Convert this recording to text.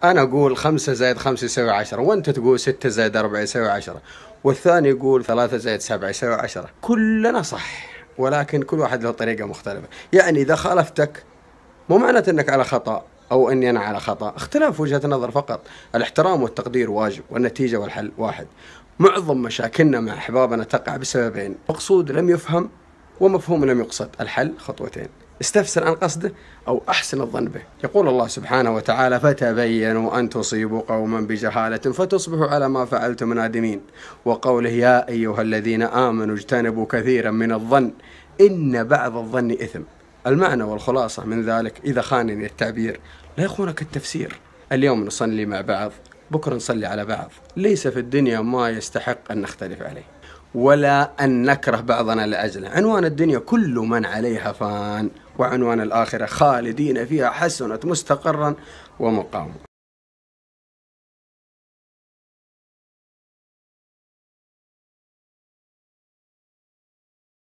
أنا أقول 5 زائد 5 يساوي 10، وأنت تقول 6 زائد 4 يساوي 10، والثاني يقول 3 زائد 7 يساوي 10. كلنا صح، ولكن كل واحد له طريقة مختلفة. يعني إذا خالفتك مو معناته أنك على خطأ أو أني أنا على خطأ، اختلاف وجهة نظر فقط. الاحترام والتقدير واجب، والنتيجة والحل واحد. معظم مشاكلنا مع أحبابنا تقع بسببين: مقصود لم يفهم، ومفهوم لم يقصد. الحل خطوتين: استفسر عن قصده أو أحسن الظن به. يقول الله سبحانه وتعالى: فتبينوا أن تصيبوا قوما بجهالة فتصبحوا على ما فعلتم نادمين. وقوله: يا أيها الذين آمنوا اجتنبوا كثيرا من الظن إن بعض الظن إثم. المعنى والخلاصة من ذلك، إذا خانني التعبير لا يخونك التفسير. اليوم نصلي مع بعض، بكرة نصلي على بعض. ليس في الدنيا ما يستحق أن نختلف عليه، ولا أن نكره بعضنا لأجله. عنوان الدنيا كل من عليها فان، وعنوان الآخرة خالدين فيها حسنت مستقرا ومقاما.